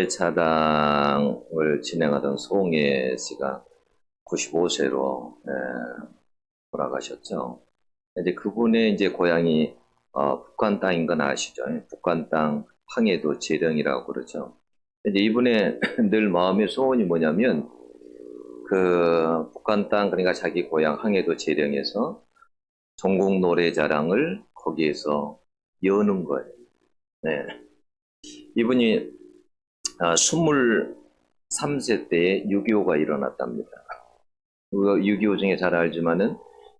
차당을 진행하던 송혜 씨가 95세로 돌아가셨죠. 이제 그분의 이제 고향이 북한 땅인 건 아시죠? 북한 땅 황해도 재령이라고 그러죠. 이제 이분의 늘 마음의 소원이 뭐냐면 그 북한 땅 그러니까 자기 고향 황해도 재령에서 전국 노래자랑을 거기에서 여는 거예요. 네. 이분이 23세 때에 6.25가 일어났답니다. 그 6.25 중에 잘 알지만은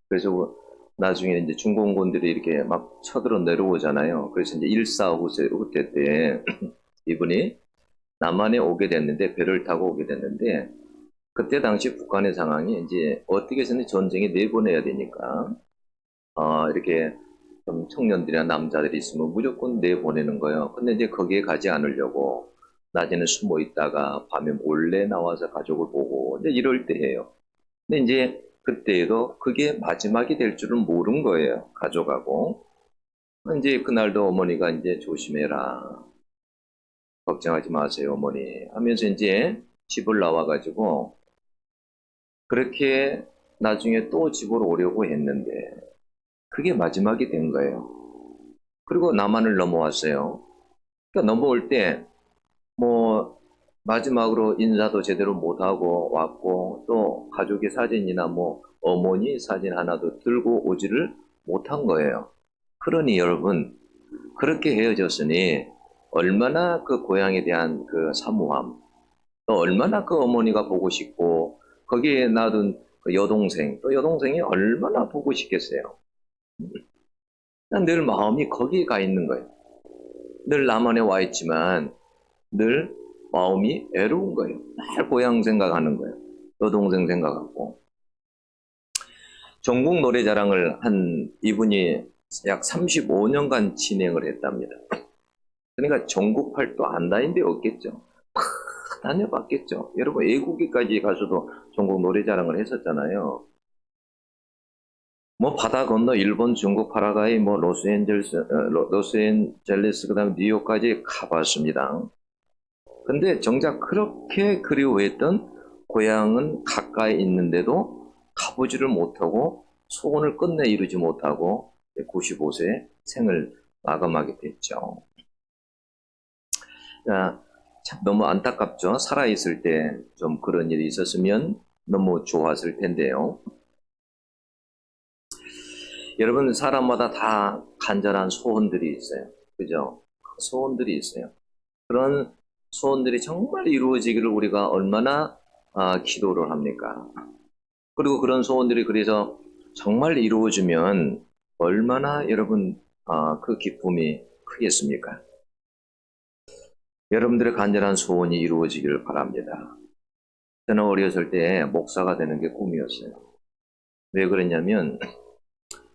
그래서 나중에 이제 중공군들이 이렇게 막 쳐들어 내려오잖아요. 그래서 이제 1.4 후퇴 때 이분이 남한에 오게 됐는데 배를 타고 오게 됐는데 그때 당시 북한의 상황이 이제 어떻게 해서는 전쟁에 내보내야 되니까 이렇게 좀 청년들이나 남자들이 있으면 무조건 내보내는 거예요. 근데 이제 거기에 가지 않으려고 낮에는 숨어 있다가 밤에 몰래 나와서 가족을 보고 이제 이럴 때예요. 근데 이제 그때에도 그게 마지막이 될 줄은 모른 거예요. 가족하고. 이제 그날도 어머니가 이제 조심해라. 걱정하지 마세요, 어머니. 하면서 이제 집을 나와가지고 그렇게 나중에 또 집으로 오려고 했는데 그게 마지막이 된 거예요. 그리고 남한을 넘어왔어요. 그러니까 넘어올 때 뭐 마지막으로 인사도 제대로 못하고 왔고 또 가족의 사진이나 뭐 어머니 사진 하나도 들고 오지를 못한 거예요. 그러니 여러분 그렇게 헤어졌으니 얼마나 그 고향에 대한 그 사모함 또 얼마나 그 어머니가 보고 싶고 거기에 놔둔 그 여동생 또 여동생이 얼마나 보고 싶겠어요. 늘 마음이 거기에 가 있는 거예요. 늘 남한에 와 있지만 늘 마음이 애로운 거예요. 늘 고향 생각하는 거예요. 여동생 생각하고. 전국 노래자랑을 한 이분이 약 35년간 진행을 했답니다. 그러니까 전국 활동 안 다닌 데 없겠죠. 다 다녀봤겠죠. 여러분 외국에까지 가서도 전국 노래자랑을 했었잖아요. 뭐 바다 건너 일본, 중국, 파라과이, 뭐 로스앤젤레스 그다음에 뉴욕까지 가봤습니다. 근데 정작 그렇게 그리워했던 고향은 가까이 있는데도 가보지를 못하고 소원을 끝내 이루지 못하고 95세 생을 마감하게 됐죠. 참 너무 안타깝죠. 살아있을 때 좀 그런 일이 있었으면 너무 좋았을 텐데요. 여러분 사람마다 다 간절한 소원들이 있어요. 그죠? 소원들이 있어요. 그런 소원들이 정말 이루어지기를 우리가 얼마나 기도를 합니까? 그리고 그런 소원들이 그래서 정말 이루어지면 얼마나 여러분 그 기쁨이 크겠습니까? 여러분들의 간절한 소원이 이루어지기를 바랍니다. 저는 어렸을 때 목사가 되는 게 꿈이었어요. 왜 그랬냐면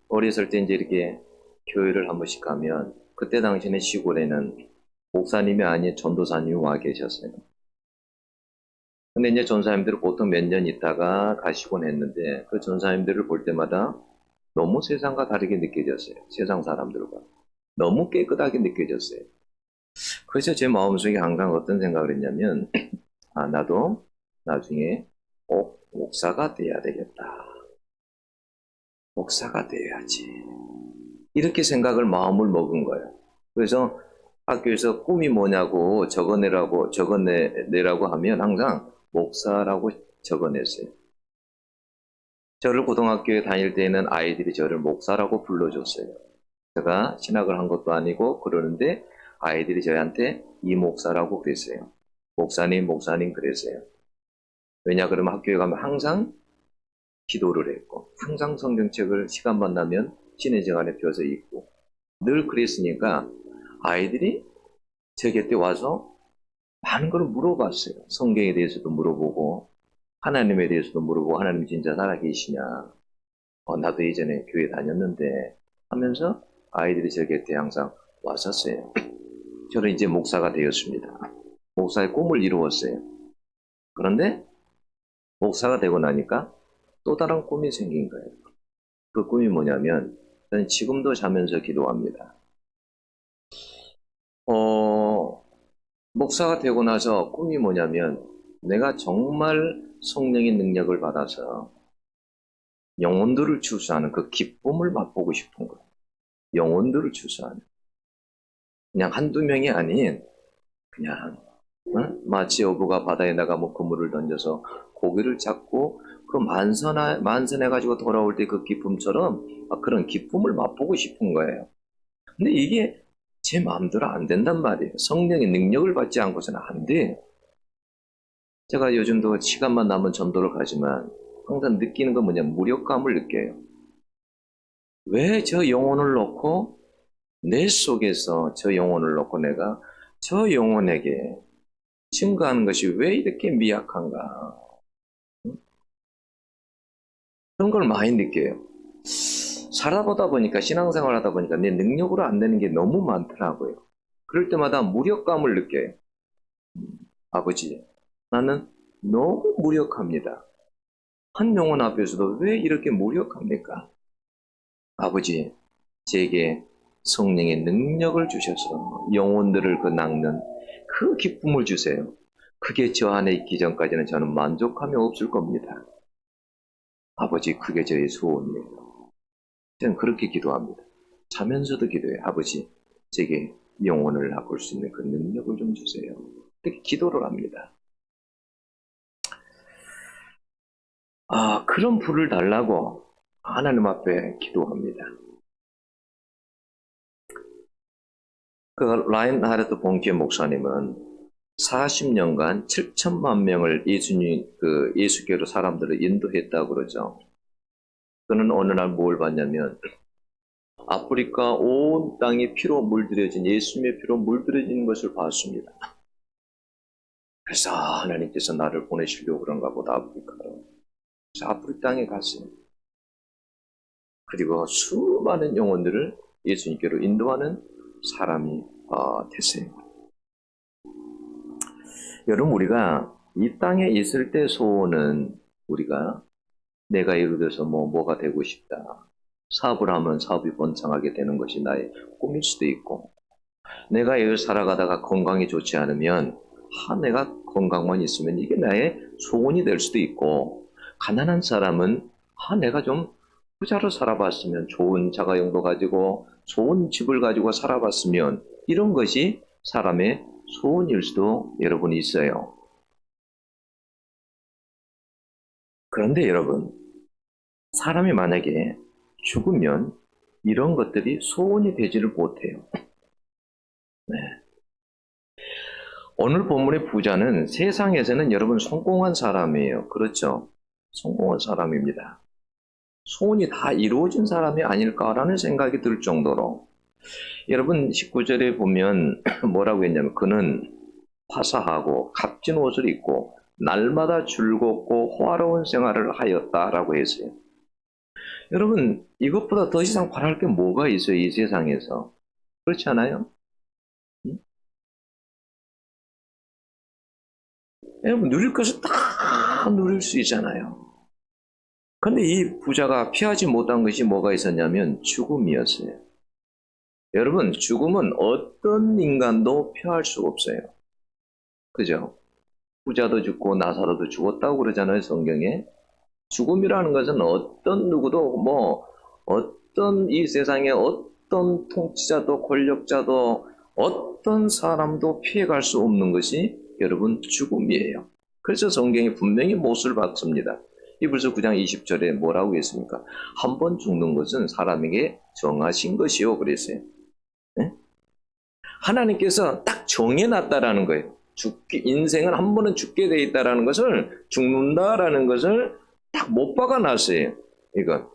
어렸을 때 이제 이렇게 교회를 한 번씩 가면 그때 당시에는 시골에는 목사님이 아닌 전도사님이 와 계셨어요. 근데 이제 전사님들은 보통 몇 년 있다가 가시곤 했는데 그 전사님들을 볼 때마다 너무 세상과 다르게 느껴졌어요. 세상 사람들과. 너무 깨끗하게 느껴졌어요. 그래서 제 마음속에 항상 어떤 생각을 했냐면 나도 나중에 꼭 목사가 돼야 되겠다. 목사가 돼야지. 이렇게 생각을 마음을 먹은 거예요. 그래서 학교에서 꿈이 뭐냐고 적어내라고 하면 항상 목사라고 적어냈어요. 저를 고등학교에 다닐 때에는 아이들이 저를 목사라고 불러줬어요. 제가 신학을 한 것도 아니고 그러는데 아이들이 저한테 이 목사라고 그랬어요. 목사님, 목사님 그랬어요. 왜냐 그러면 학교에 가면 항상 기도를 했고 항상 성경책을 시간만 나면 신의정 안에 펴서 읽고 늘 그랬으니까 아이들이 제 곁에 와서 많은 걸 물어봤어요. 성경에 대해서도 물어보고 하나님에 대해서도 물어보고 하나님 진짜 살아계시냐. 나도 예전에 교회 다녔는데 하면서 아이들이 제 곁에 항상 왔었어요. 저는 이제 목사가 되었습니다. 목사의 꿈을 이루었어요. 그런데 목사가 되고 나니까 또 다른 꿈이 생긴 거예요. 그 꿈이 뭐냐면 저는 지금도 자면서 기도합니다. 어, 목사가 되고 나서 꿈이 뭐냐면 내가 정말 성령의 능력을 받아서 영혼들을 추수하는 그 기쁨을 맛보고 싶은 거예요. 영혼들을 추수하는. 그냥 한두 명이 아닌 그냥 마치 어부가 바다에 나가 뭐 그물을 던져서 고기를 잡고 그 만선해가지고 돌아올 때 그 기쁨처럼 그런 기쁨을 맛보고 싶은 거예요. 근데 이게 제 마음대로 안 된단 말이에요. 성령의 능력을 받지 않고서는 안 돼요. 제가 요즘도 시간만 남은 전도를 가지만 항상 느끼는 건 뭐냐면 무력감을 느껴요. 왜 저 영혼을 놓고 내 속에서 저 영혼을 놓고 내가 저 영혼에게 증거하는 것이 왜 이렇게 미약한가? 그런 걸 많이 느껴요. 살아보다 보니까 신앙생활 하다 보니까 내 능력으로 안 되는 게 너무 많더라고요. 그럴 때마다 무력감을 느껴요. 아버지, 나는 너무 무력합니다. 한 영혼 앞에서도 왜 이렇게 무력합니까? 아버지, 제게 성령의 능력을 주셔서 영혼들을 그 낚는 그 기쁨을 주세요. 그게 저 안에 있기 전까지는 저는 만족함이 없을 겁니다. 아버지, 그게 저의 소원이에요. 저는 그렇게 기도합니다. 자면서도 기도해요. 아버지, 제게 영혼을 낚을 수 있는 그 능력을 좀 주세요. 이렇게 기도를 합니다. 그런 불을 달라고 하나님 앞에 기도합니다. 그 라인하르트 본케 목사님은 40년간 7천만 명을 예수교로 사람들을 인도했다고 그러죠. 그는 어느 날 뭘 봤냐면 아프리카 온 땅이 피로 물들여진 예수님의 피로 물들여진 것을 봤습니다. 그래서 하나님께서 나를 보내시려고 그런가 보다 아프리카로. 그래서 아프리카 땅에 갔어요. 그리고 수많은 영혼들을 예수님께로 인도하는 사람이 됐어요. 여러분 우리가 이 땅에 있을 때 소원은 우리가 내가 예를 들어서 뭐가 되고 싶다. 사업을 하면 사업이 번창하게 되는 것이 나의 꿈일 수도 있고 내가 여기 살아가다가 건강이 좋지 않으면 내가 건강만 있으면 이게 나의 소원이 될 수도 있고 가난한 사람은 내가 좀 부자로 살아봤으면 좋은 자가용도 가지고 좋은 집을 가지고 살아봤으면 이런 것이 사람의 소원일 수도 여러분 있어요. 그런데 여러분 사람이 만약에 죽으면 이런 것들이 소원이 되지를 못해요. 네. 오늘 본문의 부자는 세상에서는 여러분 성공한 사람이에요. 그렇죠? 성공한 사람입니다. 소원이 다 이루어진 사람이 아닐까라는 생각이 들 정도로 여러분 19절에 보면 뭐라고 했냐면 그는 화사하고 값진 옷을 입고 날마다 즐겁고 호화로운 생활을 하였다라고 했어요. 여러분 이것보다 더 이상 바랄 게 뭐가 있어요 이 세상에서. 그렇지 않아요? 응? 여러분 누릴 것을 다 누릴 수 있잖아요. 근데 이 부자가 피하지 못한 것이 뭐가 있었냐면 죽음이었어요. 여러분 죽음은 어떤 인간도 피할 수 없어요. 그죠? 부자도 죽고 나사로도 죽었다고 그러잖아요 성경에. 죽음이라는 것은 어떤 누구도 어떤 이 세상에 어떤 통치자도 권력자도 어떤 사람도 피해갈 수 없는 것이 여러분 죽음이에요. 그래서 성경이 분명히 못을 박습니다. 이불서 9장 20절에 뭐라고 했습니까? 한 번 죽는 것은 사람에게 정하신 것이요 그랬어요. 네? 하나님께서 딱 정해놨다라는 거예요. 인생은 한 번은 죽게 돼 있다라는 것을 죽는다라는 것을 딱 못 박아놨어요. 이건.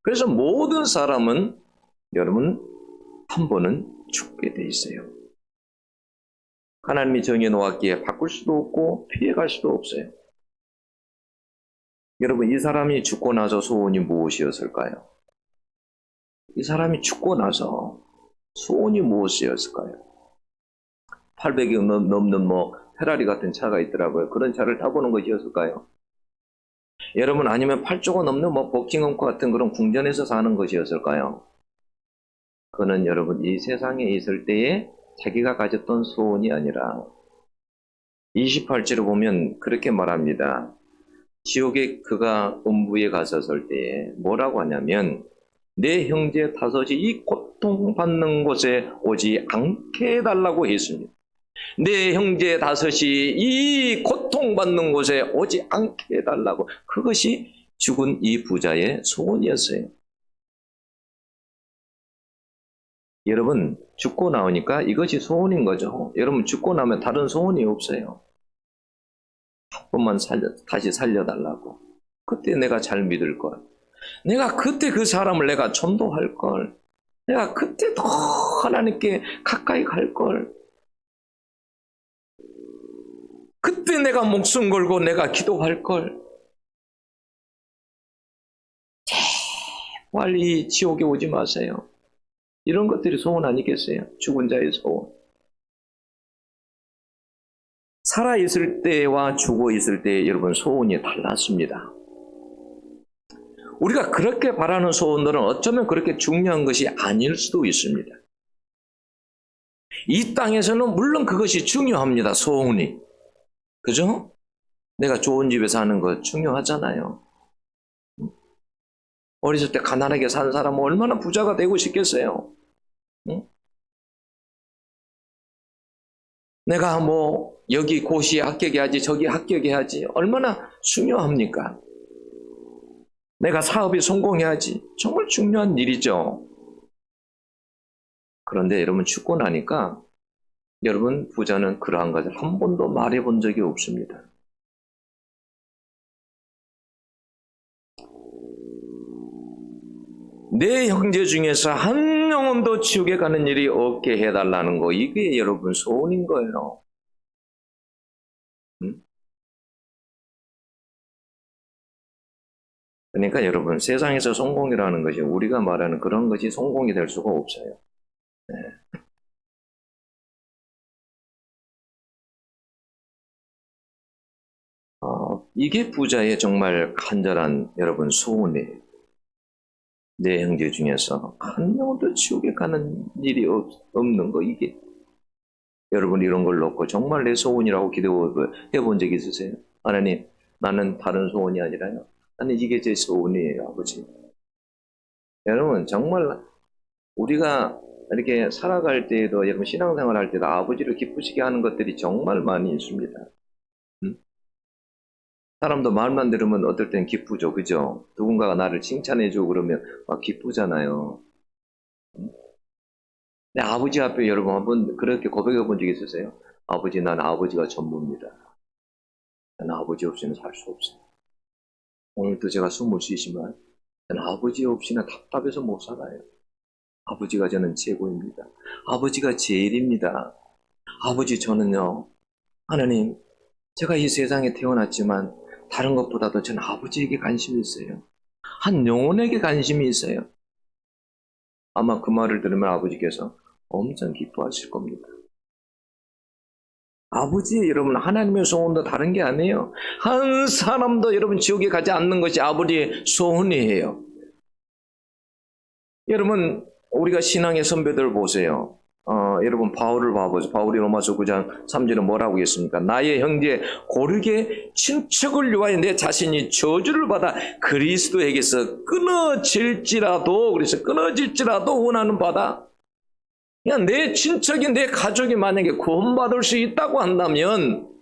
그래서 모든 사람은 여러분 한 번은 죽게 돼 있어요. 하나님이 정해놓았기에 바꿀 수도 없고 피해갈 수도 없어요. 여러분 이 사람이 죽고 나서 소원이 무엇이었을까요? 이 사람이 죽고 나서 소원이 무엇이었을까요? 800이 넘는 페라리 같은 차가 있더라고요. 그런 차를 타보는 것이었을까요? 여러분 아니면 8조가 넘는 버킹엄 같은 그런 궁전에서 사는 것이었을까요? 그는 여러분 이 세상에 있을 때에 자기가 가졌던 소원이 아니라 28절을 보면 그렇게 말합니다. 지옥에 그가 음부에 갔었을 때에 뭐라고 하냐면 내 형제 다섯이 이 고통받는 곳에 오지 않게 해달라고 했습니다. 내 형제 다섯이 이 고통받는 곳에 오지 않게 해달라고. 그것이 죽은 이 부자의 소원이었어요. 여러분, 죽고 나오니까 이것이 소원인 거죠. 여러분, 죽고 나면 다른 소원이 없어요. 한 번만 다시 살려달라고. 그때 내가 잘 믿을 걸. 내가 그때 그 사람을 내가 전도할 걸. 내가 그때 더 하나님께 가까이 갈 걸. 그때 내가 목숨 걸고 내가 기도할 걸. 제발 이 지옥에 오지 마세요. 이런 것들이 소원 아니겠어요? 죽은 자의 소원. 살아있을 때와 죽어있을 때 여러분 소원이 달랐습니다. 우리가 그렇게 바라는 소원들은 어쩌면 그렇게 중요한 것이 아닐 수도 있습니다. 이 땅에서는 물론 그것이 중요합니다. 소원이. 그죠? 내가 좋은 집에 사는 거 중요하잖아요. 어렸을 때 가난하게 산 사람은 얼마나 부자가 되고 싶겠어요? 응? 내가 뭐 여기 고시에 합격해야지 저기 합격해야지 얼마나 중요합니까? 내가 사업에 성공해야지 정말 중요한 일이죠. 그런데 여러분 죽고 나니까 여러분 부자는 그러한 것을 한 번도 말해본 적이 없습니다. 내 형제 중에서 한 영혼도 지옥에 가는 일이 없게 해달라는 거, 이게 여러분 소원인 거예요. 그러니까 여러분 세상에서 성공이라는 것이 우리가 말하는 그런 것이 성공이 될 수가 없어요. 네. 이게 부자의 정말 간절한 여러분 소원이에요. 내 형제 중에서 한 명도 지옥에 가는 일이 없는 거, 이게 여러분 이런 걸 놓고 정말 내 소원이라고 기도해 본 적 있으세요? 하나님, 나는 다른 소원이 아니라요, 나는 이게 제 소원이에요, 아버지. 여러분 정말 우리가 이렇게 살아갈 때에도 여러분 신앙생활 할 때도 아버지를 기쁘시게 하는 것들이 정말 많이 있습니다. 사람도 말만 들으면 어떨 땐 기쁘죠, 그죠? 누군가가 나를 칭찬해주고 그러면 막 기쁘잖아요. 내 아버지 앞에 여러분 한번 그렇게 고백해 본 적 있으세요? 아버지, 난 아버지가 전부입니다. 난 아버지 없이는 살 수 없어요. 오늘도 제가 숨을 쉬지만 난 아버지 없이는 답답해서 못 살아요. 아버지가 저는 최고입니다. 아버지가 제일입니다. 아버지, 저는요, 하나님, 제가 이 세상에 태어났지만 다른 것보다도 저는 아버지에게 관심이 있어요. 한 영혼에게 관심이 있어요. 아마 그 말을 들으면 아버지께서 엄청 기뻐하실 겁니다. 아버지, 여러분, 하나님의 소원도 다른 게 아니에요. 한 사람도 여러분 지옥에 가지 않는 것이 아버지의 소원이에요. 여러분, 우리가 신앙의 선배들 보세요. 여러분 바울을 봐보세요. 바울이 로마서 9장 3절에 뭐라고 했습니까? 나의 형제 고르게 친척을 위하여 내 자신이 저주를 받아 그리스도에게서 끊어질지라도, 그래서 끊어질지라도 원하는 바다. 그냥 내 친척이, 내 가족이 만약에 구원받을 수 있다고 한다면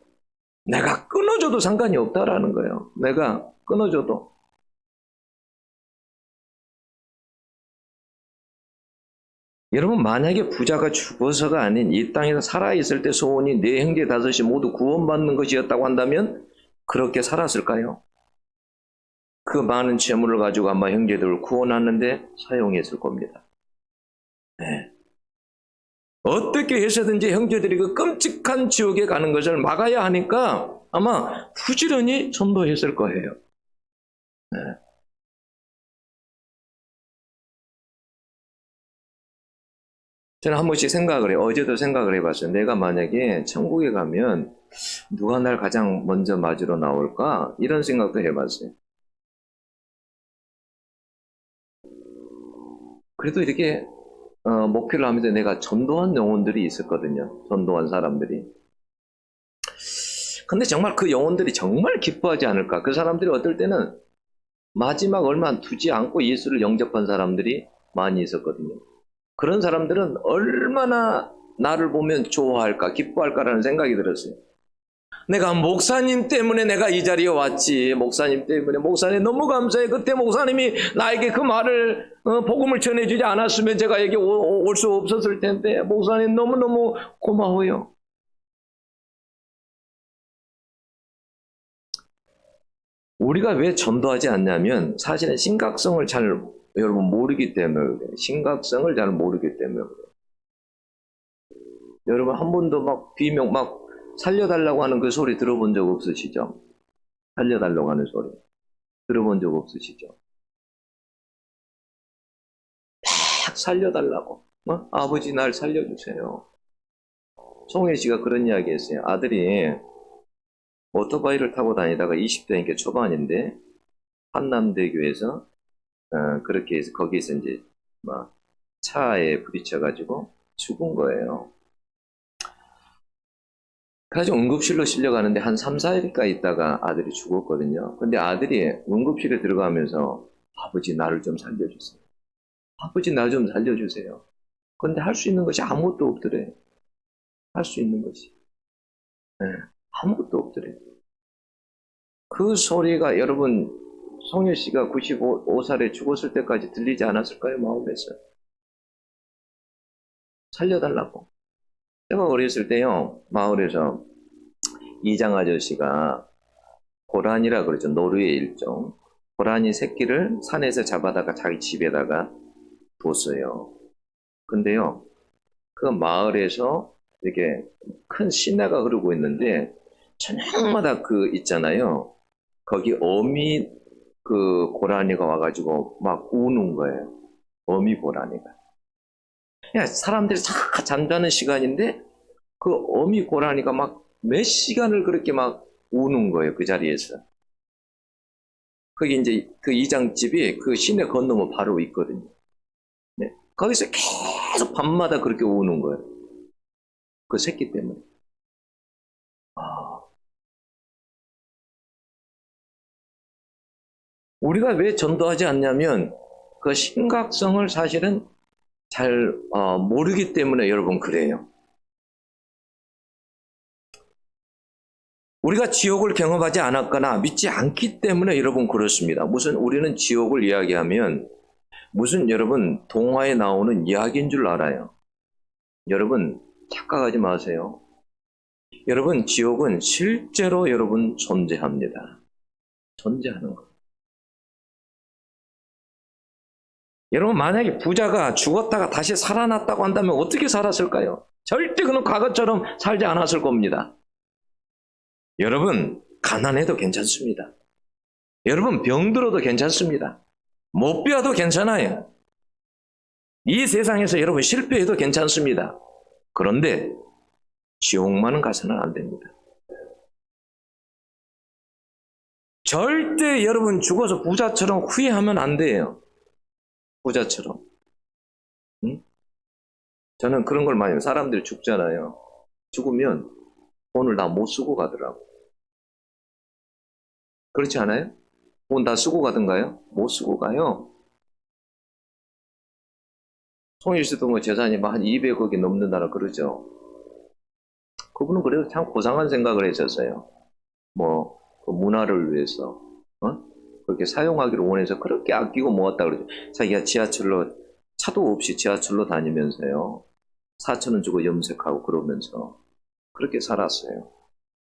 내가 끊어져도 상관이 없다라는 거예요. 내가 끊어져도. 여러분, 만약에 부자가 죽어서가 아닌 이 땅에서 살아있을 때 소원이 내 형제 다섯이 모두 구원받는 것이었다고 한다면 그렇게 살았을까요? 그 많은 재물을 가지고 아마 형제들을 구원하는데 사용했을 겁니다. 네. 어떻게 해서든지 형제들이 그 끔찍한 지옥에 가는 것을 막아야 하니까 아마 부지런히 전도했을 거예요. 네. 저는 한 번씩 생각을 해요. 어제도 생각을 해봤어요. 내가 만약에 천국에 가면 누가 날 가장 먼저 맞으러 나올까? 이런 생각도 해봤어요. 그래도 이렇게 목회를 하면서 내가 전도한 영혼들이 있었거든요. 전도한 사람들이. 근데 정말 그 영혼들이 정말 기뻐하지 않을까. 그 사람들이 어떨 때는 마지막 얼마 두지 않고 예수를 영접한 사람들이 많이 있었거든요. 그런 사람들은 얼마나 나를 보면 좋아할까, 기뻐할까라는 생각이 들었어요. 내가 목사님 때문에 내가 이 자리에 왔지. 목사님 때문에. 목사님 너무 감사해. 그때 목사님이 나에게 그 말을, 복음을 전해주지 않았으면 제가 여기 올 수 없었을 텐데. 목사님 너무너무 고마워요. 우리가 왜 전도하지 않냐면 사실은 심각성을 잘 여러분 모르기 때문에 그래요. 심각성을 잘 모르기 때문에 그래요. 여러분 한 번도 막 비명 막 살려달라고 하는 그 소리 들어본 적 없으시죠? 살려달라고 하는 소리 들어본 적 없으시죠? 딱 살려달라고. 아버지 날 살려주세요. 송혜 씨가 그런 이야기 했어요. 아들이 오토바이를 타고 다니다가 20대니까 초반인데 한남대교에서 그렇게 해서 거기서 이제 막 차에 부딪혀가지고 죽은 거예요. 그래가지고 응급실로 실려가는데 한 3, 4일가 있다가 아들이 죽었거든요. 근데 아들이 응급실에 들어가면서 아버지 나를 좀 살려주세요. 아버지 나 좀 살려주세요. 근데 할 수 있는 것이 아무것도 없더래. 할 수 있는 것이. 네, 아무것도 없더래. 그 소리가 여러분 송일 씨가 95살에 죽었을 때까지 들리지 않았을까요? 마음에서. 살려달라고. 제가 어렸을 때요. 마을에서 이장 아저씨가 고라니라 그러죠. 노르웨이 일종. 고라니 새끼를 산에서 잡아다가 자기 집에다가 뒀어요. 근데요. 그 마을에서 이렇게 큰 시내가 흐르고 있는데 저녁마다 그 있잖아요. 거기 어미 그 고라니가 와가지고 막 우는 거예요. 어미 고라니가. 그냥 사람들이 다 잠자는 시간인데 그 어미 고라니가 막 몇 시간을 그렇게 막 우는 거예요. 그 자리에서. 그게 이제 그 이장집이 그 시내 건너면 바로 있거든요. 네. 거기서 계속 밤마다 그렇게 우는 거예요. 그 새끼 때문에. 우리가 왜 전도하지 않냐면 그 심각성을 사실은 잘 모르기 때문에 여러분 그래요. 우리가 지옥을 경험하지 않았거나 믿지 않기 때문에 여러분 그렇습니다. 무슨 우리는 지옥을 이야기하면 무슨 여러분 동화에 나오는 이야기인 줄 알아요. 여러분 착각하지 마세요. 여러분 지옥은 실제로 여러분 존재합니다. 존재하는 거. 여러분 만약에 부자가 죽었다가 다시 살아났다고 한다면 어떻게 살았을까요? 절대 그는 과거처럼 살지 않았을 겁니다. 여러분 가난해도 괜찮습니다. 여러분 병들어도 괜찮습니다. 못 배워도 괜찮아요. 이 세상에서 여러분 실패해도 괜찮습니다. 그런데 지옥만은 가서는 안 됩니다. 절대 여러분 죽어서 부자처럼 후회하면 안 돼요. 부자처럼. 응? 저는 그런 걸 많이 해요. 사람들이 죽잖아요. 죽으면 돈을 다 못 쓰고 가더라고. 그렇지 않아요? 돈 다 쓰고 가던가요? 못 쓰고 가요. 송일 씨도 뭐 재산이 한 200억이 넘는다라 그러죠. 그분은 그래도 참 고상한 생각을 했었어요. 뭐, 그 문화를 위해서, 그렇게 사용하기를 원해서 그렇게 아끼고 모았다 그러죠. 자기가 차도 없이 지하철로 다니면서요. 4천 원 주고 염색하고 그러면서 그렇게 살았어요.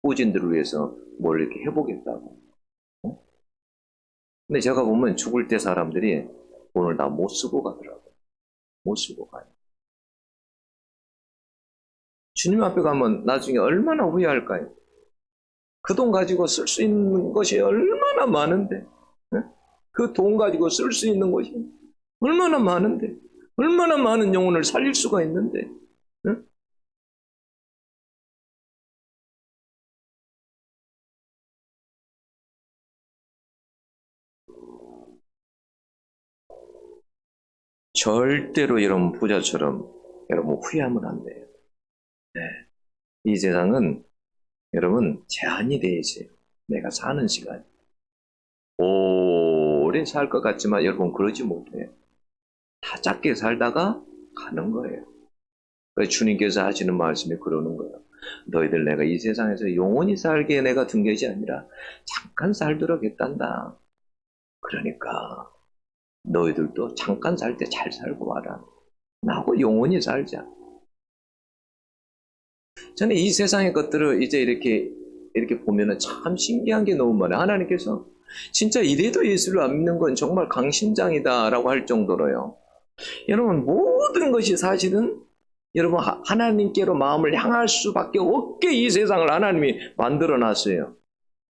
후진들을 위해서 뭘 이렇게 해보겠다고. 근데 제가 보면 죽을 때 사람들이 돈을 다 못 쓰고 가더라고요. 못 쓰고 가요. 주님 앞에 가면 나중에 얼마나 후회할까요? 그 돈 가지고 쓸 수 있는 것이 얼마나 많은데, 그 돈 가지고 쓸 수 있는 것이 얼마나 많은데, 얼마나 많은 영혼을 살릴 수가 있는데, 절대로 여러분 부자처럼 여러분 후회하면 안 돼요. 네. 이 세상은 여러분 제한이 돼 있어요. 내가 사는 시간. 오래 살 것 같지만 여러분 그러지 못해요. 다 짧게 살다가 가는 거예요. 그래서 주님께서 하시는 말씀이 그러는 거예요. 너희들 내가 이 세상에서 영원히 살게 내가 둔 것이 아니라 잠깐 살도록 했단다. 그러니까 너희들도 잠깐 살 때 잘 살고 와라. 나하고 영원히 살자. 저는 이 세상의 것들을 이제 이렇게 보면은 참 신기한 게 너무 많아요. 하나님께서 진짜 이래도 예수를 안 믿는 건 정말 강심장이다라고 할 정도로요. 여러분 모든 것이 사실은 여러분 하나님께로 마음을 향할 수밖에 없게 이 세상을 하나님이 만들어 놨어요.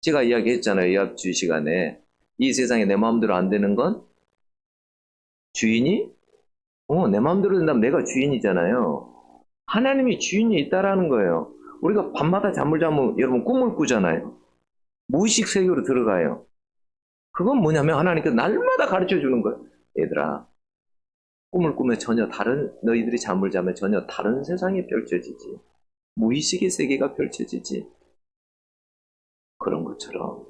제가 이야기했잖아요. 이합주의 시간에 이 세상에 내 마음대로 안 되는 건 주인이 내 마음대로 된다면 내가 주인이잖아요. 하나님이 주인이 있다라는 거예요. 우리가 밤마다 잠을 자면 여러분 꿈을 꾸잖아요. 무의식 세계로 들어가요. 그건 뭐냐면 하나님께서 날마다 가르쳐 주는 거예요. 얘들아, 꿈을 꾸면 전혀 다른, 너희들이 잠을 자면 전혀 다른 세상이 펼쳐지지. 무의식의 세계가 펼쳐지지. 그런 것처럼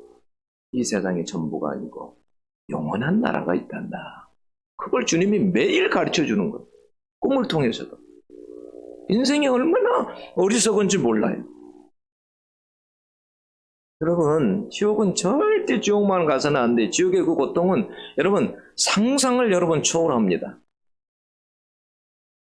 이 세상이 전부가 아니고 영원한 나라가 있단다. 그걸 주님이 매일 가르쳐 주는 거예요. 꿈을 통해서도. 인생이 얼마나 어리석은지 몰라요. 여러분, 지옥은 절대 지옥만 가서는 안 돼. 지옥의 그 고통은 여러분 상상을 여러분 초월합니다.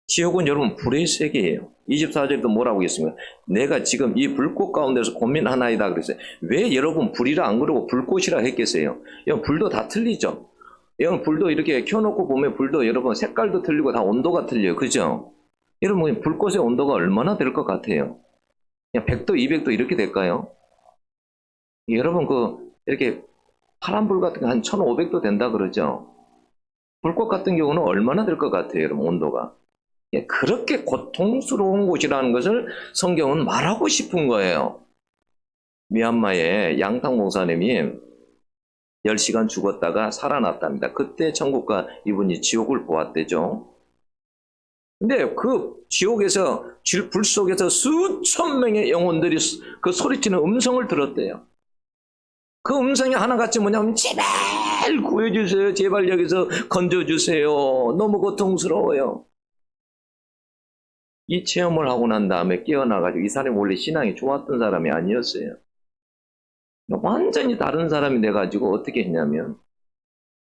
지옥은 여러분 불의 세계예요. 24절에도 뭐라고 했습니까? 내가 지금 이 불꽃 가운데서 고민하나이다 그랬어요. 왜 여러분 불이라 안 그러고 불꽃이라 했겠어요? 여러분 불도 다 틀리죠? 여러분 불도 이렇게 켜놓고 보면 불도 여러분 색깔도 틀리고 다 온도가 틀려요. 그죠? 여러분 불꽃의 온도가 얼마나 될 것 같아요? 그냥 100도, 200도 이렇게 될까요? 여러분 이렇게 파란불 같은 거 한 1500도 된다 그러죠? 불꽃 같은 경우는 얼마나 될 것 같아요, 여러분 온도가? 그렇게 고통스러운 곳이라는 것을 성경은 말하고 싶은 거예요. 미얀마의 양탕 목사님이 10시간 죽었다가 살아났답니다. 그때 천국과 이분이 지옥을 보았대죠. 근데 그 지옥에서 불 속에서 수천 명의 영혼들이 그 소리치는 음성을 들었대요. 그 음성이 하나같이 뭐냐면 제발 구해주세요. 제발 여기서 건져주세요. 너무 고통스러워요. 이 체험을 하고 난 다음에 깨어나가지고 이 사람이 원래 신앙이 좋았던 사람이 아니었어요. 완전히 다른 사람이 돼가지고 어떻게 했냐면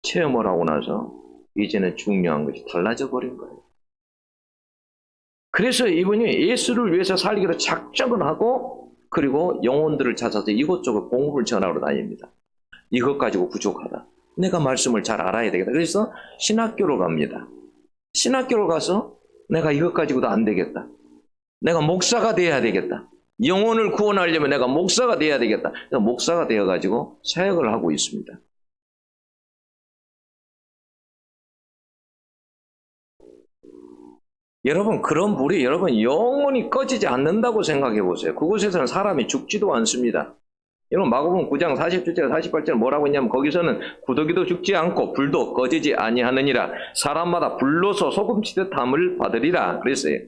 체험을 하고 나서 이제는 중요한 것이 달라져 버린 거예요. 그래서 이분이 예수를 위해서 살기로 작정을 하고 그리고 영혼들을 찾아서 이곳저곳 공부를 전하러 다닙니다. 이것 가지고 부족하다. 내가 말씀을 잘 알아야 되겠다. 그래서 신학교로 갑니다. 신학교로 가서 내가 이것 가지고도 안 되겠다. 내가 목사가 돼야 되겠다. 영혼을 구원하려면 내가 목사가 돼야 되겠다. 그래서 목사가 되어가지고 사역을 하고 있습니다. 여러분 그런 불이 여러분 영원히 꺼지지 않는다고 생각해 보세요. 그곳에서는 사람이 죽지도 않습니다. 여러분 마가복음 9장 47절 48절 뭐라고 했냐면 거기서는 구더기도 죽지 않고 불도 꺼지지 아니하느니라. 사람마다 불로서 소금치듯 함을 받으리라 그랬어요.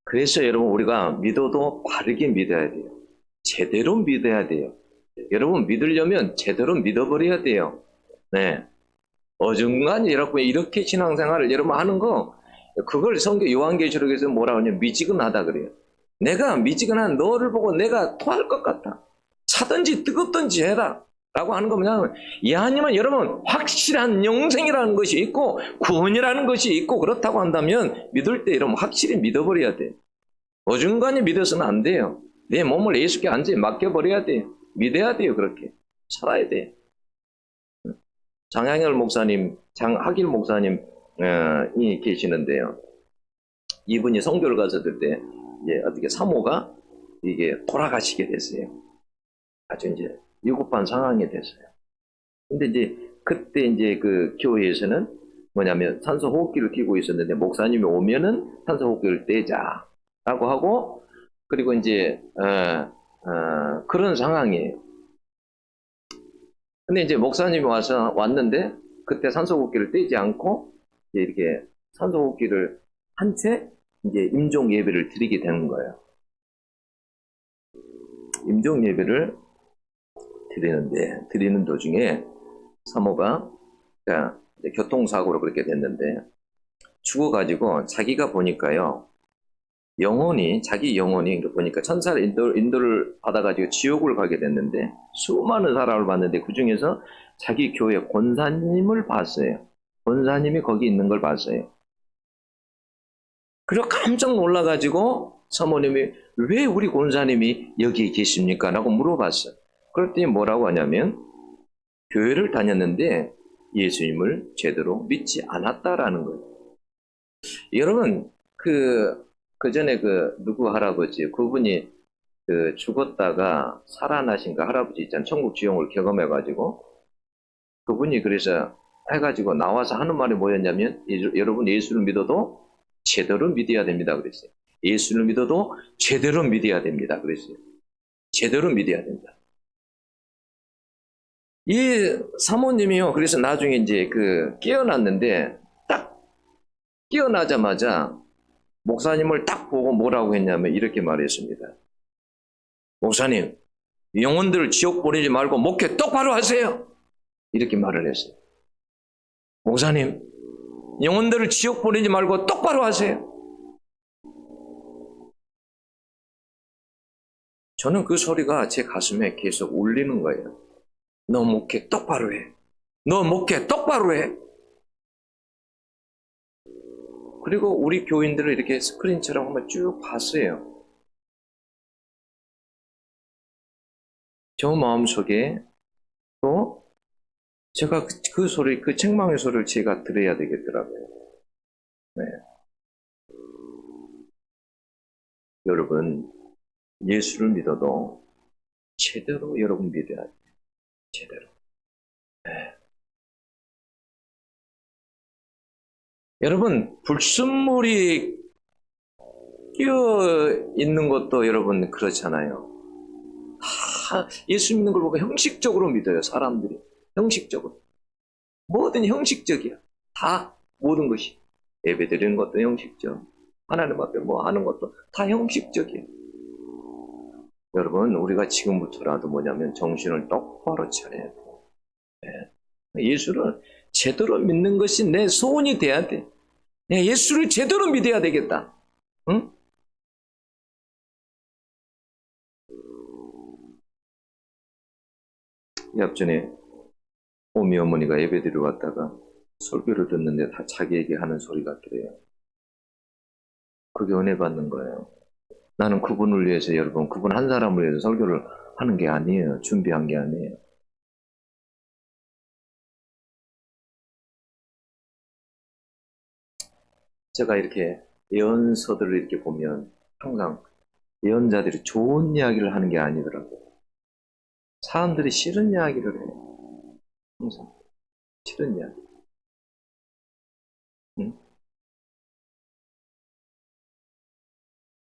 그래서 여러분 우리가 믿어도 바르게 믿어야 돼요. 제대로 믿어야 돼요. 여러분 믿으려면 제대로 믿어버려야 돼요. 네. 어중간히 이렇게 신앙생활을 여러분 하는 거 그걸 성경 요한계시록에서 뭐라고 하냐면 미지근하다 그래요. 내가 미지근한 너를 보고 내가 토할 것 같다. 차든지 뜨겁든지 해라 라고 하는 거면 아니면 여러분 확실한 영생이라는 것이 있고 구원이라는 것이 있고 그렇다고 한다면 믿을 때 여러분 확실히 믿어버려야 돼요. 어중간히 믿어서는 안 돼요. 내 몸을 예수께 완전히 맡겨버려야 돼요. 믿어야 돼요. 그렇게 살아야 돼요. 장항열 목사님, 장학일 목사님이 계시는데요. 이분이 선교를 갔을 때 이제 어떻게 사모가 이게 돌아가시게 됐어요. 아주 이제 위급한 상황이 됐어요. 근데 이제 그때 이제 그 교회에서는 뭐냐면 산소 호흡기를 끼고 있었는데 목사님이 오면은 산소 호흡기를 떼자라고 하고 그리고 이제 그런 상황이에요. 근데 이제 목사님이 왔는데, 그때 산소호흡기를 떼지 않고, 이제 이렇게 산소호흡기를 한 채, 이제 임종 예배를 드리게 되는 거예요. 임종 예배를 드리는 도중에 사모가, 그러니까 이제 교통사고로 그렇게 됐는데, 죽어가지고 자기가 보니까요, 자기 영혼이 보니까 천사를 인도를 받아가지고 지옥을 가게 됐는데, 수많은 사람을 봤는데, 그 중에서 자기 교회 권사님을 봤어요. 권사님이 거기 있는 걸 봤어요. 그리고 깜짝 놀라가지고 사모님이 왜 우리 권사님이 여기 계십니까? 라고 물어봤어요. 그랬더니 뭐라고 하냐면, 교회를 다녔는데 예수님을 제대로 믿지 않았다라는 거예요. 여러분, 그 전에 누구 할아버지, 그분이 죽었다가 살아나신 그 할아버지 있잖아요. 천국 지옥을 경험해가지고, 그분이 그래서 해가지고 나와서 하는 말이 뭐였냐면, 여러분 예수를 믿어도 제대로 믿어야 됩니다. 그랬어요. 예수를 믿어도 제대로 믿어야 됩니다. 그랬어요. 제대로 믿어야 된다. 이 사모님이요. 그래서 나중에 이제 깨어났는데, 딱 깨어나자마자 목사님을 딱 보고 뭐라고 했냐면 이렇게 말했습니다. 목사님, 영혼들을 지옥 보내지 말고 목회 똑바로 하세요. 이렇게 말을 했어요. 목사님, 영혼들을 지옥 보내지 말고 똑바로 하세요. 저는 그 소리가 제 가슴에 계속 울리는 거예요. 너 목회 똑바로 해. 너 목회 똑바로 해. 그리고 우리 교인들을 이렇게 스크린처럼 한번 쭉 봤어요. 저 마음속에 또 제가 그 소리, 그 책망의 소리를 제가 들어야 되겠더라고요. 네. 여러분, 예수를 믿어도 제대로 여러분 믿어야 돼요. 제대로. 네. 여러분, 불순물이 끼어 있는 것도 여러분 그렇잖아요. 다 예수 믿는 걸 보고 형식적으로 믿어요, 사람들이. 형식적으로. 뭐든 형식적이야. 다, 모든 것이. 예배 드리는 것도 형식적. 하나님 앞에 뭐 하는 것도 다 형식적이에요. 여러분, 우리가 지금부터라도 뭐냐면 정신을 똑바로 차려야 돼요. 네. 예수를 제대로 믿는 것이 내 소원이 돼야 돼. 내가 예수를 제대로 믿어야 되겠다. 응? 앞전에 오미 어머니가 예배드리러 왔다가 설교를 듣는데 다 자기에게 하는 소리 같더래요. 그게 은혜 받는 거예요. 나는 그분을 위해서 여러분, 그분 한 사람을 위해서 설교를 하는 게 아니에요. 준비한 게 아니에요. 제가 이렇게 예언서들을 이렇게 보면 항상 예언자들이 좋은 이야기를 하는 게 아니더라고요. 사람들이 싫은 이야기를 해요. 항상 싫은 이야기. 응?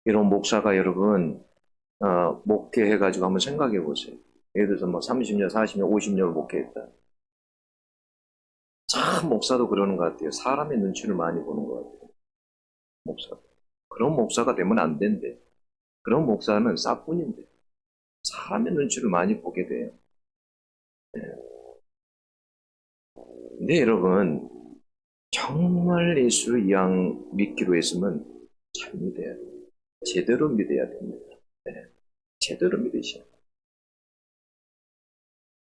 이런 목사가 여러분 목회해가지고 한번 생각해 보세요. 예를 들어서 뭐 30년, 40년, 50년을 목회했다. 참 목사도 그러는 것 같아요. 사람의 눈치를 많이 보는 것 같아요. 목사. 그런 목사가 되면 안 된대. 그런 목사는 싹뿐인데 사람의 눈치를 많이 보게 돼요. 네. 근데 여러분, 정말 예수를 이왕 믿기로 했으면 잘 믿어야 돼요. 제대로 믿어야 됩니다. 네. 제대로 믿으셔야 돼요.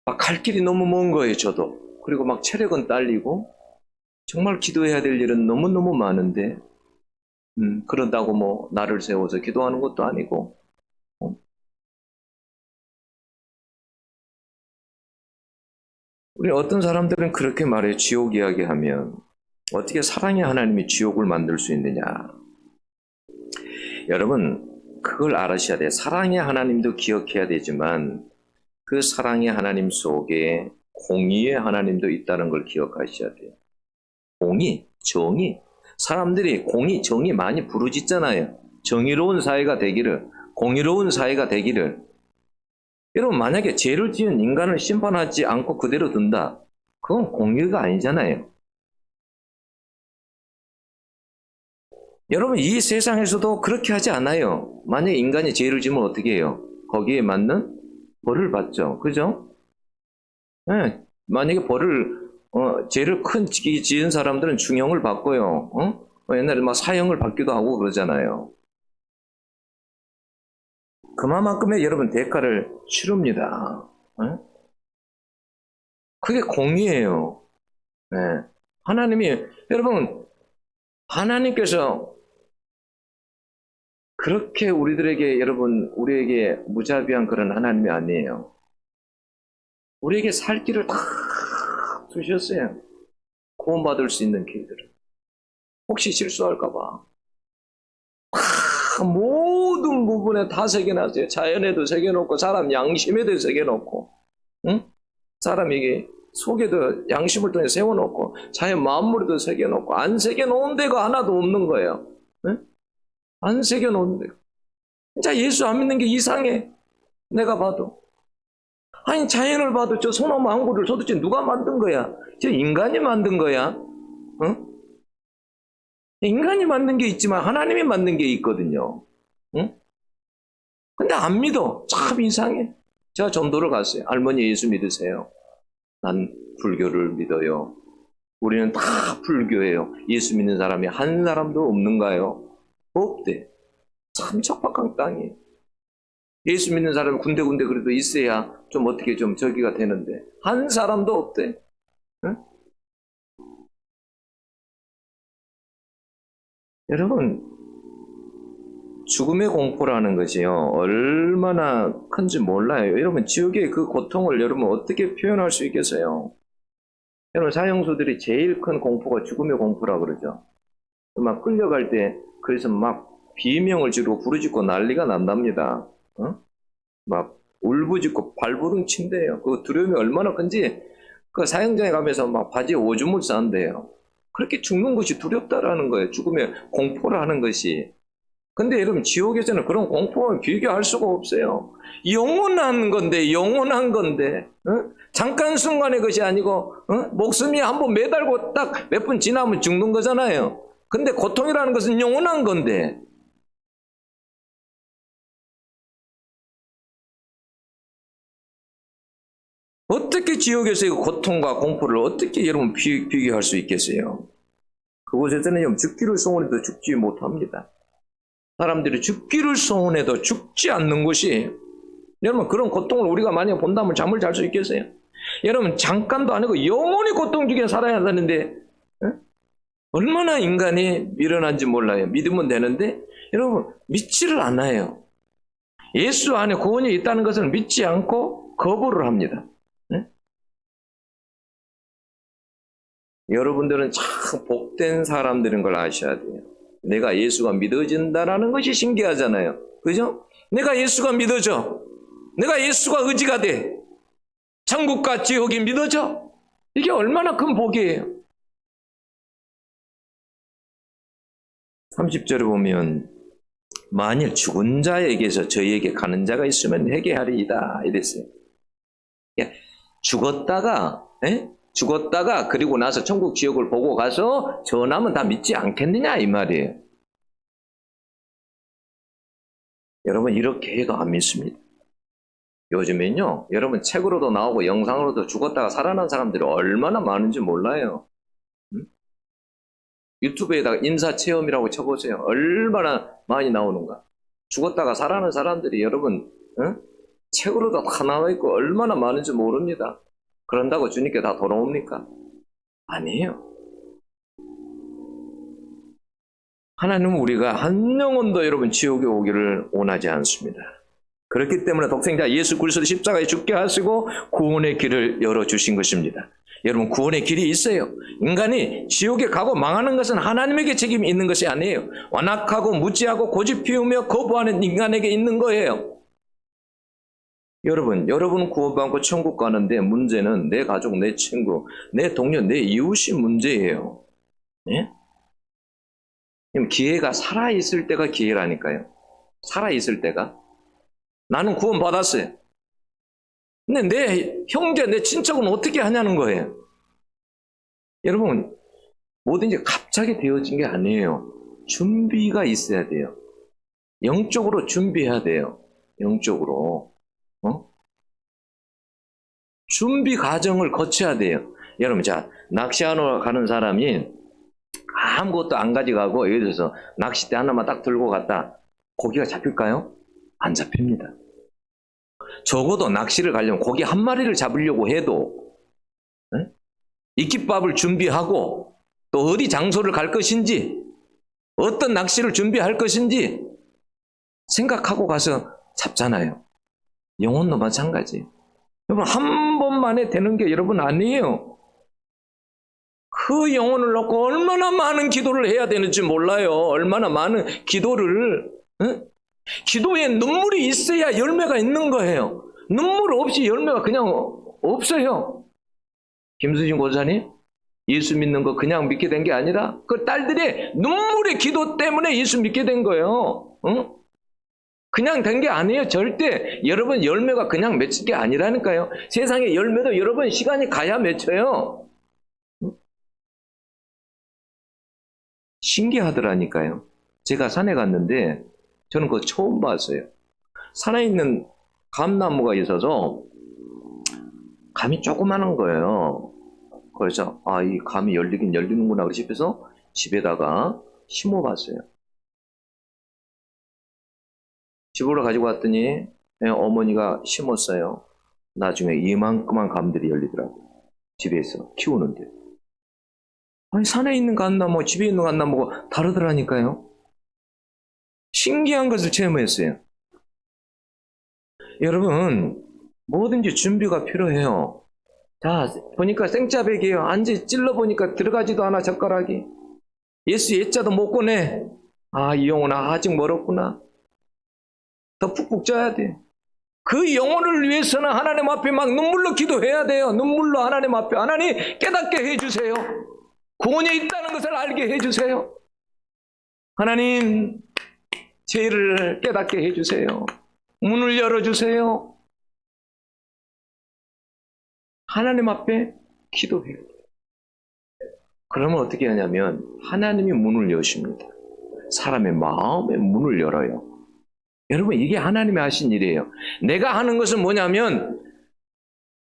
막 갈 길이 너무 먼 거예요, 저도. 그리고 막 체력은 딸리고 정말 기도해야 될 일은 너무너무 많은데 그런다고 뭐 나를 세워서 기도하는 것도 아니고 우리 어떤 사람들은 그렇게 말해요. 지옥 이야기하면 어떻게 사랑의 하나님이 지옥을 만들 수 있느냐. 여러분, 그걸 알으셔야 돼요. 사랑의 하나님도 기억해야 되지만 그 사랑의 하나님 속에 공의의 하나님도 있다는 걸 기억하셔야 돼요. 공의, 정의. 사람들이 공의, 정의 많이 부르짖잖아요. 정의로운 사회가 되기를, 공의로운 사회가 되기를. 여러분, 만약에 죄를 지은 인간을 심판하지 않고 그대로 둔다. 그건 공의가 아니잖아요. 여러분, 이 세상에서도 그렇게 하지 않아요. 만약에 인간이 죄를 지으면 어떻게 해요? 거기에 맞는 벌을 받죠. 그죠? 네. 만약에 죄를 큰 지은 사람들은 중형을 받고요. 옛날에 막 사형을 받기도 하고 그러잖아요. 그만큼의 여러분 대가를 치릅니다. 그게 공의예요. 네. 여러분, 하나님께서 그렇게 우리에게 무자비한 그런 하나님이 아니에요. 우리에게 살 길을 다 주셨어요. 구원받을 수 있는 길들을. 혹시 실수할까봐. 모든 부분에 다 새겨놨어요. 자연에도 새겨놓고, 사람 양심에도 새겨놓고, 응? 사람에게 속에도 양심을 통해 세워놓고, 자연 만물에도 새겨놓고, 안 새겨놓은 데가 하나도 없는 거예요. 응? 안 새겨놓은 데가. 진짜 예수 안 믿는 게 이상해. 내가 봐도. 아니, 자연을 봐도 저 소나무 한 그루를 도대체 누가 만든 거야? 저 인간이 만든 거야? 응? 인간이 만든 게 있지만 하나님이 만든 게 있거든요. 응? 근데 안 믿어. 참 이상해. 제가 전도를 갔어요. 할머니 예수 믿으세요? 난 불교를 믿어요. 우리는 다 불교예요. 예수 믿는 사람이 한 사람도 없는가요? 없대. 참 척박한 땅이에요. 예수 믿는 사람이 군데군데 그래도 있어야 좀 어떻게 좀 저기가 되는데 한 사람도 없대. 응? 여러분, 죽음의 공포라는 것이요 얼마나 큰지 몰라요. 여러분, 지옥의 그 고통을 여러분 어떻게 표현할 수 있겠어요? 여러분, 사형수들이 제일 큰 공포가 죽음의 공포라 그러죠. 막 끌려갈 때 그래서 막 비명을 지르고 부르짖고 난리가 난답니다. 막 울부짖고 발버둥 친대요. 그 두려움이 얼마나 큰지 그 사형장에 가면서 막 바지에 오줌을 싸는데요. 그렇게 죽는 것이 두렵다라는 거예요. 죽음의 공포라는 것이. 근데 여러분, 지옥에서는 그런 공포와 비교할 수가 없어요. 영원한 건데, 영원한 건데, 잠깐 순간의 것이 아니고, 목숨이 한번 매달고 딱 몇 분 지나면 죽는 거잖아요. 근데 고통이라는 것은 영원한 건데, 어떻게 지옥에서의 고통과 공포를 어떻게 여러분 비교할 수 있겠어요? 그곳에서는 죽기를 소원해도 죽지 못합니다. 사람들이 죽기를 소원해도 죽지 않는 곳이, 여러분, 그런 고통을 우리가 만약 본다면 잠을 잘 수 있겠어요? 여러분, 잠깐도 아니고 영원히 고통 중에 살아야 한다는데 얼마나 인간이 미련한지 몰라요. 믿으면 되는데 여러분, 믿지를 않아요. 예수 안에 구원이 있다는 것을 믿지 않고 거부를 합니다. 여러분들은 참 복된 사람들인 걸 아셔야 돼요. 내가 예수가 믿어진다라는 것이 신기하잖아요. 그죠? 내가 예수가 믿어져. 내가 예수가 의지가 돼. 천국과 지옥이 믿어져. 이게 얼마나 큰 복이에요. 30절에 보면 만일 죽은 자에게서 저희에게 가는 자가 있으면 회개하리이다 이랬어요. 죽었다가 그리고 나서 천국 지옥을 보고 가서 전하면 다 믿지 않겠느냐 이 말이에요. 여러분, 이렇게 해도 안 믿습니다. 요즘엔요, 여러분 책으로도 나오고 영상으로도 죽었다가 살아난 사람들이 얼마나 많은지 몰라요. 유튜브에다가 인사체험이라고 쳐보세요. 얼마나 많이 나오는가. 죽었다가 살아난 사람들이 여러분 책으로도 다 나와 있고 얼마나 많은지 모릅니다. 그런다고 주님께 다 돌아옵니까? 아니에요. 하나님은 우리가 한 영혼도 여러분 지옥에 오기를 원하지 않습니다. 그렇기 때문에 독생자 예수 그리스도 십자가에 죽게 하시고 구원의 길을 열어주신 것입니다. 여러분, 구원의 길이 있어요. 인간이 지옥에 가고 망하는 것은 하나님에게 책임이 있는 것이 아니에요. 완악하고 무지하고 고집 피우며 거부하는 인간에게 있는 거예요. 여러분 구원받고 천국 가는데 문제는 내 가족, 내 친구, 내 동료, 내 이웃이 문제예요. 예? 기회가 살아있을 때가 기회라니까요. 살아있을 때가. 나는 구원받았어요. 근데 내 형제, 내 친척은 어떻게 하냐는 거예요. 여러분, 뭐든지 갑자기 되어진 게 아니에요. 준비가 있어야 돼요. 영적으로 준비해야 돼요. 영적으로. 준비 과정을 거쳐야 돼요. 여러분, 자, 낚시하러 가는 사람이 아무것도 안 가져가고, 예를 들어서 낚싯대 하나만 딱 들고 갔다. 고기가 잡힐까요? 안 잡힙니다. 적어도 낚시를 가려면 고기 한 마리를 잡으려고 해도, 이깃밥을 준비하고, 또 어디 장소를 갈 것인지, 어떤 낚시를 준비할 것인지 생각하고 가서 잡잖아요. 영혼도 마찬가지예요. 여러분, 한 번만에 되는 게 여러분 아니에요. 그 영혼을 놓고 얼마나 많은 기도를 해야 되는지 몰라요. 얼마나 많은 기도를, 기도에 눈물이 있어야 열매가 있는 거예요. 눈물 없이 열매가 그냥 없어요. 김수진 권사님, 예수 믿는 거 그냥 믿게 된 게 아니라 그 딸들의 눈물의 기도 때문에 예수 믿게 된 거예요. 그냥 된 게 아니에요. 절대. 여러분 열매가 그냥 맺힐 게 아니라니까요. 세상에 열매도 여러분 시간이 가야 맺혀요. 신기하더라니까요. 제가 산에 갔는데 저는 그거 처음 봤어요. 산에 있는 감나무가 있어서 감이 조그마한 거예요. 그래서 이 감이 열리긴 열리는구나 싶어서 집에다가 심어봤어요. 집으로 가지고 왔더니 어머니가 심었어요. 나중에 이만큼한 감들이 열리더라고요. 집에서 키우는데. 아니, 산에 있는 감나무, 집에 있는 감나무가 다르더라니까요. 신기한 것을 체험했어요. 여러분, 뭐든지 준비가 필요해요. 자, 보니까 생짜배기예요. 안지 찔러보니까 들어가지도 않아, 젓가락이. 예수 예자도 못 꺼내. 이 영혼아, 아직 멀었구나. 더 푹푹 쪄야 돼. 그 영혼을 위해서는 하나님 앞에 막 눈물로 기도해야 돼요. 눈물로 하나님 앞에. 하나님 깨닫게 해주세요. 구원이 있다는 것을 알게 해주세요. 하나님, 죄를 깨닫게 해주세요. 문을 열어주세요. 하나님 앞에 기도해요. 그러면 어떻게 하냐면 하나님이 문을 여십니다. 사람의 마음의 문을 열어요. 여러분, 이게 하나님이 하신 일이에요. 내가 하는 것은 뭐냐면,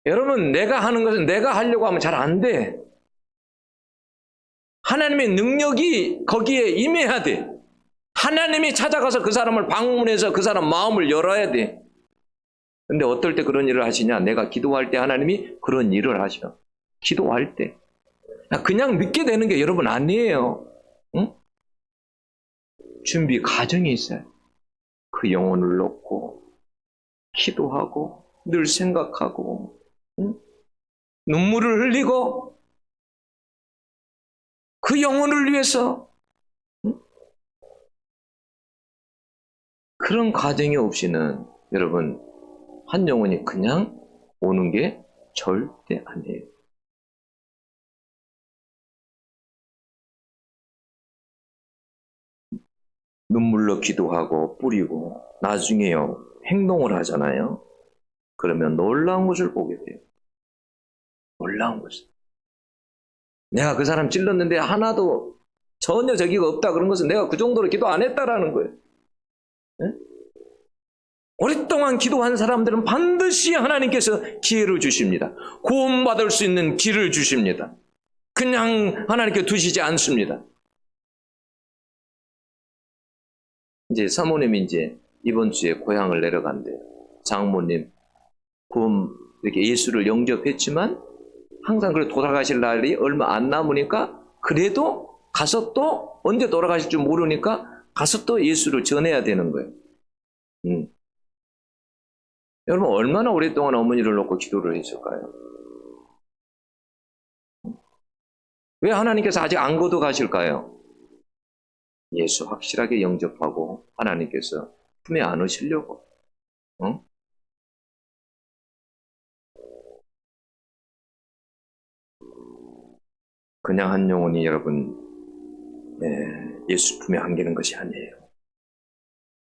여러분, 내가 하는 것은 내가 하려고 하면 잘 안 돼. 하나님의 능력이 거기에 임해야 돼. 하나님이 찾아가서 그 사람을 방문해서 그 사람 마음을 열어야 돼. 근데 어떨 때 그런 일을 하시냐? 내가 기도할 때 하나님이 그런 일을 하셔. 기도할 때. 그냥 믿게 되는 게 여러분 아니에요. 응? 준비 과정이 있어요. 그 영혼을 놓고 기도하고 늘 생각하고 눈물을 흘리고 그 영혼을 위해서 그런 과정이 없이는 여러분 한 영혼이 그냥 오는 게 절대 아니에요. 눈물로 기도하고 뿌리고 나중에요 행동을 하잖아요. 그러면 놀라운 것을 보게 돼요. 놀라운 것을. 내가 그 사람 찔렀는데 하나도 전혀 저기가 없다 그런 것은 내가 그 정도로 기도 안 했다라는 거예요. 네? 오랫동안 기도한 사람들은 반드시 하나님께서 기회를 주십니다. 구원받을 수 있는 길을 주십니다. 그냥 하나님께 두시지 않습니다. 이제 사모님이 이제 이번 주에 고향을 내려간대요. 장모님 구원 이렇게 예수를 영접했지만 항상 그래 돌아가실 날이 얼마 안 남으니까 그래도 가서 또 언제 돌아가실 줄 모르니까 가서 또 예수를 전해야 되는 거예요. 여러분 얼마나 오랫동안 어머니를 놓고 기도를 했을까요? 왜 하나님께서 아직 안 거둬가실까요? 예수 확실하게 영접하고 하나님께서 품에 안으시려고. 그냥 한 영혼이 여러분 예수 품에 안기는 것이 아니에요.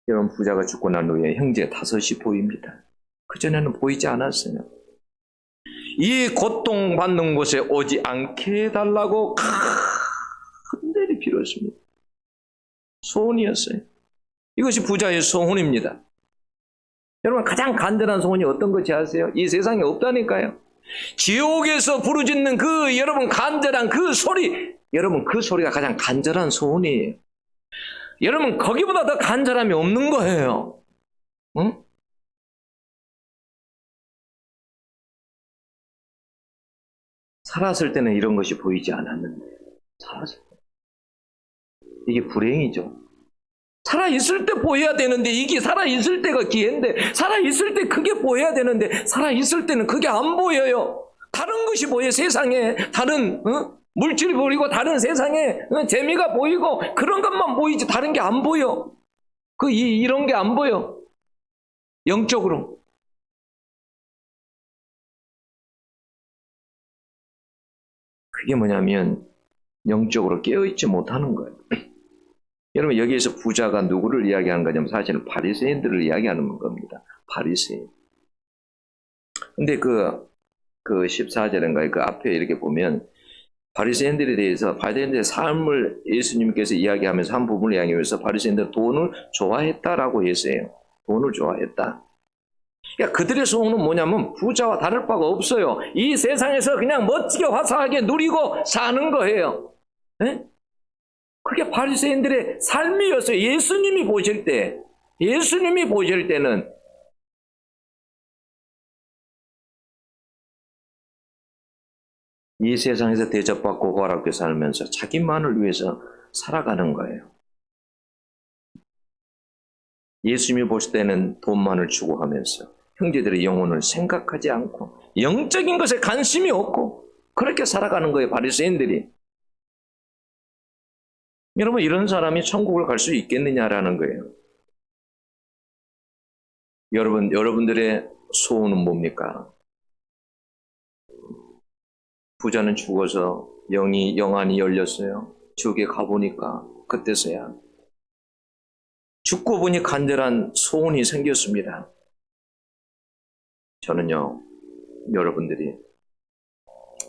여러분 부자가 죽고 난 후에 형제 5이 보입니다. 그전에는 보이지 않았어요. 이 고통받는 곳에 오지 않게 해달라고 간절히 빌었습니다. 소원이었어요. 이것이 부자의 소원입니다. 여러분, 가장 간절한 소원이 어떤 것이 아세요? 이 세상에 없다니까요. 지옥에서 부르짖는 그 여러분 간절한 그 소리, 여러분 그 소리가 가장 간절한 소원이에요. 여러분, 거기보다 더 간절함이 없는 거예요. 응? 살았을 때는 이런 것이 보이지 않았는데, 살았을 때. 이게 불행이죠. 살아있을 때 보여야 되는데, 이게 살아있을 때가 기회인데, 살아있을 때 그게 보여야 되는데, 살아있을 때는 그게 안 보여요. 다른 것이 보여요. 세상에 다른 물질이 보이고 다른 세상에 재미가 보이고 그런 것만 보이지 다른 게 안 보여. 이런 게 안 보여. 영적으로. 그게 뭐냐면 영적으로 깨어있지 못하는 거예요. 여러분, 여기에서 부자가 누구를 이야기하는 거냐면 사실은 바리새인들을 이야기하는 겁니다. 바리새인. 근데 그 14절인가요? 그 앞에 이렇게 보면 바리새인들에 대해서 바리새인들의 삶을 예수님께서 이야기하면서 한 부분을 이야기하면서 바리새인들은 돈을 좋아했다라고 했어요. 돈을 좋아했다. 그러니까 그들의 소원은 뭐냐면 부자와 다를 바가 없어요. 이 세상에서 그냥 멋지게 화사하게 누리고 사는 거예요. 네? 그게 바리새인들의 삶이었어요. 예수님이 보실 때는 이 세상에서 대접받고 고아롭게 살면서 자기만을 위해서 살아가는 거예요. 예수님이 보실 때는 돈만을 추구하면서 형제들의 영혼을 생각하지 않고 영적인 것에 관심이 없고 그렇게 살아가는 거예요. 바리새인들이. 여러분, 이런 사람이 천국을 갈 수 있겠느냐라는 거예요. 여러분들의 소원은 뭡니까? 부자는 죽어서 영안이 열렸어요. 지옥에 가보니까 그때서야 죽고 보니 간절한 소원이 생겼습니다. 저는요, 여러분들이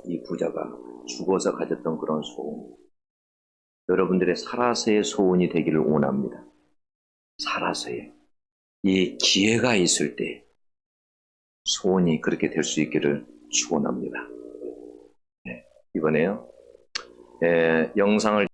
이 부자가 죽어서 가졌던 그런 소원, 여러분들의 살아서의 소원이 되기를 원합니다. 살아서의. 이 기회가 있을 때 소원이 그렇게 될 수 있기를 축원합니다. 네, 이번에요. 영상을